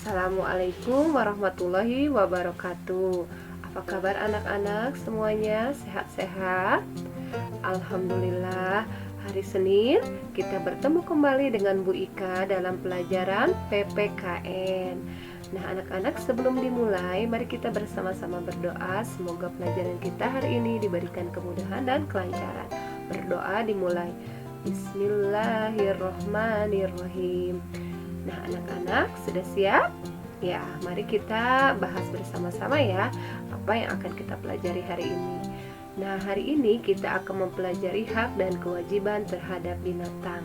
Assalamualaikum warahmatullahi wabarakatuh. Apa kabar anak-anak semuanya? Sehat-sehat? Alhamdulillah, hari Senin kita bertemu kembali dengan Bu Ika dalam pelajaran PPKN. Nah anak-anak, sebelum dimulai, mari kita bersama-sama berdoa. Semoga pelajaran kita hari ini diberikan kemudahan dan kelancaran. Berdoa dimulai. Bismillahirrohmanirrohim. Nah anak-anak sudah siap? Ya, mari kita bahas bersama-sama ya apa yang akan kita pelajari hari ini. Nah hari ini kita akan mempelajari hak dan kewajiban terhadap binatang.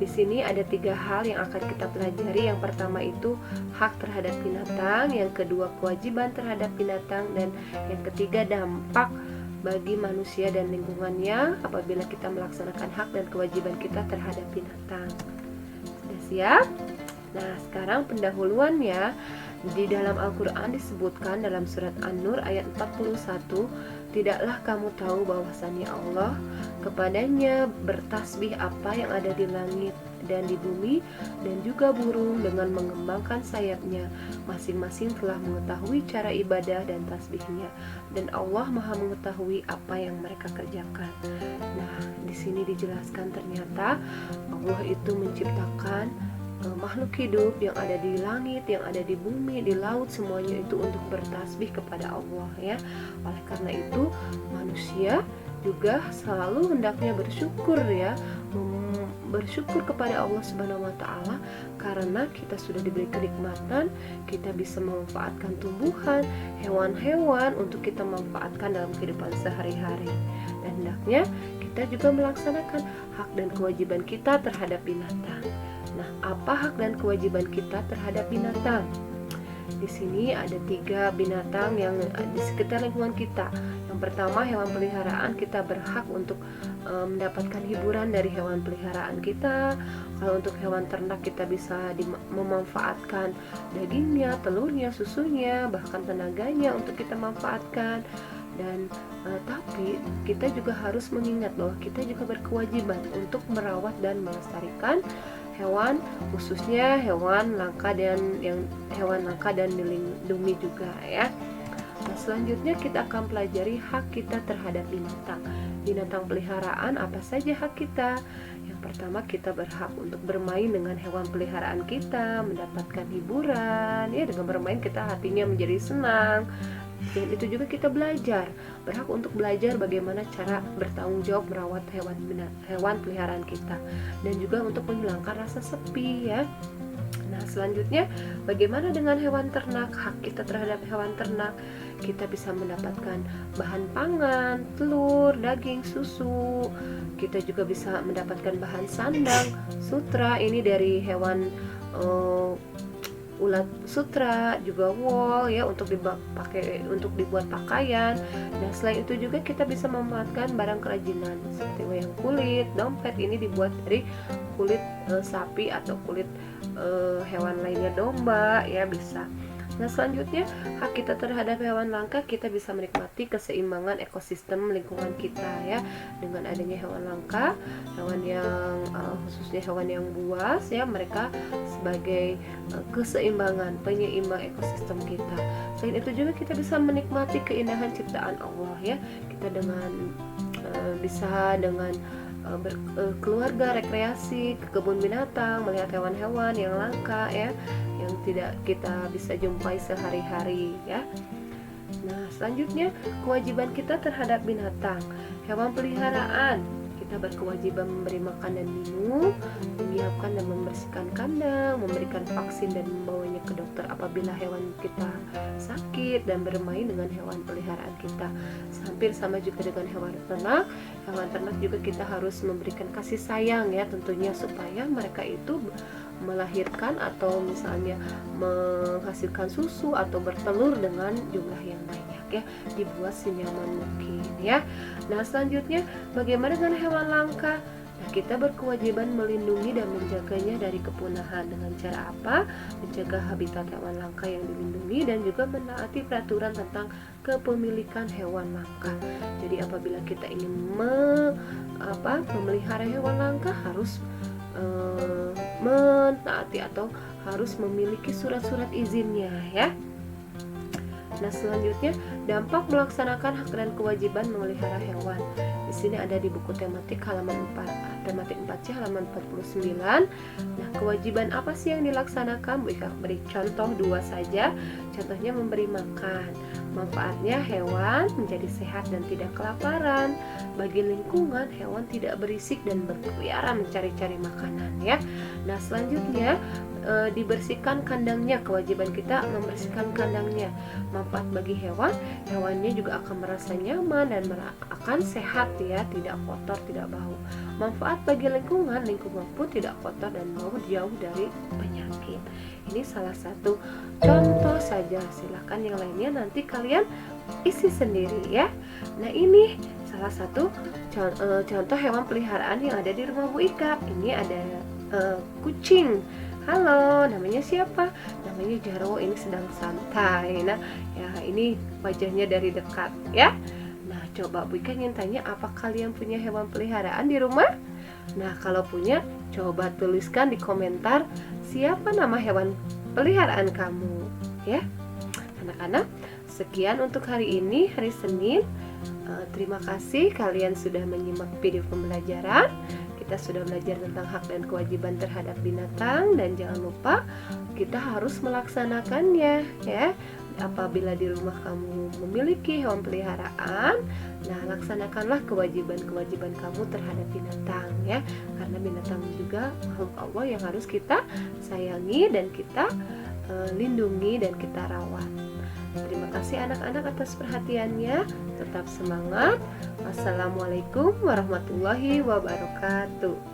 Di sini ada 3 hal yang akan kita pelajari. Yang pertama itu hak terhadap binatang, yang kedua kewajiban terhadap binatang, dan yang ketiga dampak bagi manusia dan lingkungannya apabila kita melaksanakan hak dan kewajiban kita terhadap binatang. Sudah siap? Nah, sekarang pendahuluannya. Di dalam Al-Quran disebutkan dalam surat An-Nur ayat 41, tidaklah kamu tahu bahwasannya Allah, kepadanya bertasbih apa yang ada di langit dan di bumi, dan juga burung dengan mengembangkan sayapnya, masing-masing telah mengetahui cara ibadah dan tasbihnya, dan Allah Maha mengetahui apa yang mereka kerjakan. Nah, di sini dijelaskan ternyata Allah itu menciptakan makhluk hidup yang ada di langit, yang ada di bumi, di laut, semuanya itu untuk bertasbih kepada Allah ya. Oleh karena itu manusia juga selalu hendaknya bersyukur ya, bersyukur kepada Allah Subhanahu wa taala karena kita sudah diberi kenikmatan, kita bisa memanfaatkan tumbuhan, hewan-hewan untuk kita manfaatkan dalam kehidupan sehari-hari. Dan hendaknya kita juga melaksanakan hak dan kewajiban kita terhadap binatang. Nah, apa hak dan kewajiban kita terhadap binatang? Di sini ada 3 binatang yang di sekitar lingkungan kita. Yang pertama, hewan peliharaan. Kita berhak untuk mendapatkan hiburan dari hewan peliharaan kita. Kalau untuk hewan ternak, kita bisa memanfaatkan dagingnya, telurnya, susunya, bahkan tenaganya untuk kita manfaatkan. Dan tapi kita juga harus mengingat bahwa kita juga berkewajiban untuk merawat dan melestarikan hewan, khususnya hewan langka dan dilindungi juga ya. Nah, selanjutnya kita akan pelajari hak kita terhadap binatang. Binatang peliharaan, apa saja hak kita? Yang pertama, kita berhak untuk bermain dengan hewan peliharaan kita, mendapatkan hiburan ya. Dengan bermain kita hatinya menjadi senang. Dan itu juga kita berhak untuk belajar bagaimana cara bertanggung jawab merawat hewan peliharaan kita, dan juga untuk menghilangkan rasa sepi ya. Nah selanjutnya, bagaimana dengan hewan ternak? Hak kita terhadap hewan ternak, kita bisa mendapatkan bahan pangan, telur, daging, susu. Kita juga bisa mendapatkan bahan sandang, sutra, ini dari hewan ulat sutra, juga wool ya, untuk dipakai untuk dibuat pakaian. Dan selain itu juga kita bisa memanfaatkan barang kerajinan seperti wayang kulit, dompet, ini dibuat dari kulit sapi atau kulit hewan lainnya, domba ya bisa. Nah selanjutnya, hak kita terhadap hewan langka, kita bisa menikmati keseimbangan ekosistem lingkungan kita ya. Dengan adanya hewan langka, hewan yang khususnya hewan yang buas ya, mereka sebagai keseimbangan, penyeimbang ekosistem kita. Selain itu juga kita bisa menikmati keindahan ciptaan Allah ya. Kita bisa dengan berkeluarga rekreasi ke kebun binatang, melihat hewan-hewan yang langka ya, yang tidak kita bisa jumpai sehari-hari ya. Nah selanjutnya, kewajiban kita terhadap binatang. Hewan peliharaan, Kita berkewajiban memberi makan dan minum, menyiapkan dan membersihkan kandang, memberikan vaksin dan membawanya ke dokter apabila hewan kita sakit, dan bermain dengan hewan peliharaan kita. Hampir sama juga dengan hewan ternak. Hewan ternak juga kita harus memberikan kasih sayang ya tentunya, supaya mereka itu melahirkan atau misalnya menghasilkan susu atau bertelur dengan jumlah yang banyak ya, dibuat senyaman mungkin ya. Nah selanjutnya, bagaimana dengan hewan langka? Nah, kita berkewajiban melindungi dan menjaganya dari kepunahan. Dengan cara apa? Menjaga habitat hewan langka yang dilindungi dan juga menaati peraturan tentang kepemilikan hewan langka. Jadi apabila kita ingin memelihara hewan langka, harus menaati atau harus memiliki surat-surat izinnya ya. Nah selanjutnya, dampak melaksanakan hak dan kewajiban memelihara hewan. Di sini ada di buku tematik halaman 4, tematik 4C halaman 49. Nah, kewajiban apa sih yang dilaksanakan? Beri contoh 2 saja. Contohnya memberi makan. Manfaatnya hewan menjadi sehat dan tidak kelaparan. Bagi lingkungan, hewan tidak berisik dan berkeliaran mencari-cari makanan ya. Nah, selanjutnya dibersihkan kandangnya. Kewajiban kita membersihkan kandangnya. Manfaat bagi hewan, hewannya juga akan merasa nyaman dan akan sehat ya, tidak kotor, tidak bau. Manfaat bagi lingkungan, lingkungan pun tidak kotor dan bau, jauh dari penyakit. Ini salah satu contoh saja, silahkan yang lainnya nanti kalian isi sendiri ya. Nah ini salah satu contoh hewan peliharaan yang ada di rumah Bu Ika. Ini ada kucing. Halo, namanya siapa? Namanya Jarwo, ini sedang santai. Nah, ya ini wajahnya dari dekat ya. Nah, coba Bu Ika ingin tanya, apa kalian punya hewan peliharaan di rumah? Nah, kalau punya, coba tuliskan di komentar siapa nama hewan peliharaan kamu ya. Anak-anak, sekian untuk hari ini, hari Senin. Terima kasih kalian sudah menyimak video pembelajaran. Kita sudah belajar tentang hak dan kewajiban terhadap binatang, dan jangan lupa kita harus melaksanakannya ya. Apabila di rumah kamu memiliki hewan peliharaan, nah laksanakanlah kewajiban-kewajiban kamu terhadap binatang ya, karena binatang juga makhluk Allah yang harus kita sayangi dan kita lindungi dan kita rawat. Terima kasih anak-anak atas perhatiannya. Tetap semangat. Wassalamualaikum warahmatullahi wabarakatuh.